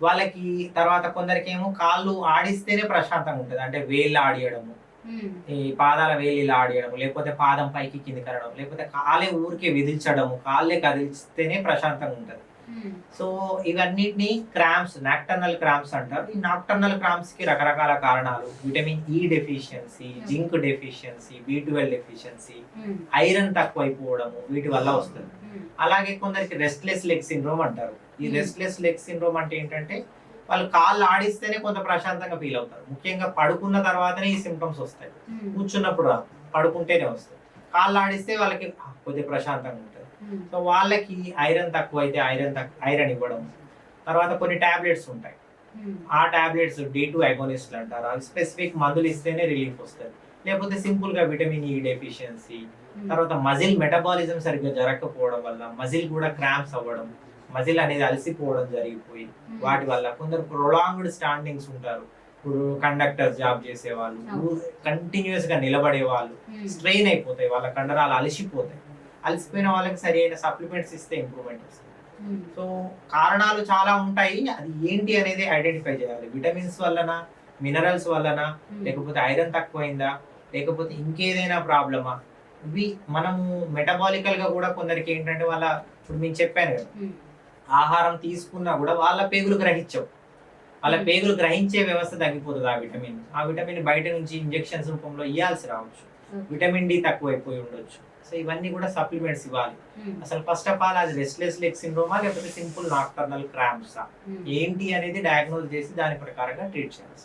వాళ్ళకి తర్వాత కొందరికేమో కాళ్ళు ఆడిస్తేనే ప్రశాంతంగా ఉంటది. అంటే వేళ్ళు ఆడియడము, హ్మ్. ఈ పాదాల వేళ్ళు ఇలా ఆడియడము, లేకపోతే పాదం పైకి కిందకి అనడం, లేకపోతే కాలే ఊరికే విదిల్చడము, కాళ్ళే కదిలిస్తేనే ప్రశాంతంగా ఉంటది. హ్మ్. సో ఇవన్నిటిని క్రాంప్స్, నాక్టర్నల్ క్రాంప్స్ అంటారు. ఈ నాక్టర్నల్ క్రాంప్స్‌కి రకరకాల కారణాలు. Vitamin E deficiency, okay. Zinc deficiency, B12 deficiency, హ్మ్. ఐరన్ తక్కువైపోవడము వీటి వల్ల వస్తది. హ్మ్. అలాగే కొందరికి రెస్ట్‌లెస్ లెగ్ సిండ్రోమ్ అంటారు. ఈ హ్మ్. రెస్ట్‌లెస్ లెగ్ సిండ్రోమ్ అంటే ఏంటంటే, వాళ్ళు కాళ్ళు ఆడిస్తేనే కొంత ప్రశాంతంగా ఫీల్ అవుతారు. ముఖ్యంగా పడుకున్న తర్వాతనే ఈ సింప్టమ్స్ వస్తాయి. హ్మ్. కూర్చున్నప్పుడు రాదు. పడుకుంటేనే వస్తాయి. కాళ్ళు ఆడిస్తే వాళ్ళకి కొద్దిగా ప్రశాంతంగా ఉంటది. హ్మ్. సో వాళ్ళకి ఐరన్ తక్కువైతే ఐరన్ ఇవ్వడం. తర్వాత కొన్ని టాబ్లెట్స్ ఉంటాయి. హ్మ్. ఆ టాబ్లెట్స్ D2 అగోనిస్ట్‌లు అంటారు. అవి స్పెసిఫిక్ మందులు ఇస్తేనే రిలీఫ్ వస్తది. లేకపోతే సింపుల్‌గా విటమిన్ ఈ డెఫిషియన్సీ, హ్మ్. తర్వాత మజిల్ మెటబాలిజం సరిగ్గా జరగకపోవడం వల్ల మజిల్ కూడా క్రాంప్స్ అవ్వడం, మజిల్ అనేది అలసిపోవడం జరిగిపోయి, హ్మ్. వాటి వల్ల కొందరు ప్రొలాంగ్డ్ స్టాండింగ్స్ ఉంటారు. ఇప్పుడు కండక్టర్ జాబ్ చేసేవాళ్ళు, అవును. కంటిన్యూయస్‌గా నిలబడేవాళ్ళు హ్మ్. స్ట్రెయిన్ అయిపోతాయి. వాళ్ళ కండరాలు అలసిపోతాయి. అలసిపోయిన వాళ్ళకి సరైన సప్లిమెంట్స్ ఇస్తే ఇంప్రూవ్‌మెంట్ వస్తది. హ్మ్. సో కారణాలు చాలా ఉంటాయి. అది ఏంటి అనేది ఐడెంటిఫై చేయాలి. విటమిన్స్ వల్లనా? మినరల్స్ వల్లనా? హ్మ్. లేకపోతే ఐరన్ తక్కువైందా? లేకపోతే ఇంకేదైనా ప్రాబ్లమా? ఇవి మనము మెటబాలికల్‌గా గూడా కొందరికేంటంటే ఇప్పుడు నేను చెప్పాను గదా! హ్మ్. ఆహారం తీసుకున్నా గూడా వాళ్ళ పేగులు గ్రహించవు. వాళ్ళ హ్మ్. పేగులు గ్రహించే వ్యవస్థ తగ్గిపోతది ఆ విటమిన్. ఆ విటమిన్ బయట నుంచి ఇంజెక్షన్స్ రూపంలో ఇయ్యాల్సి రావచ్చు. ఓకే. విటమిన్ డి తక్కువైపోయి ఉండొచ్చు. సో ఇవన్నీ గూడా సప్లిమెంట్స్ ఇవ్వాలి. హ్మ్. అసలు ఫస్ట్ ఆఫ్ ఆల్ అది రెస్ట్‌లెస్ లెగ్ సిండ్రోమా? లేకపోతే సింపుల్ నాక్టర్నల్ క్రాంప్సా? హ్మ్. ఏంటి అనేది డయాగ్నోస్ చేసి దాని ప్రకారంగా ట్రీట్ చేయాలి.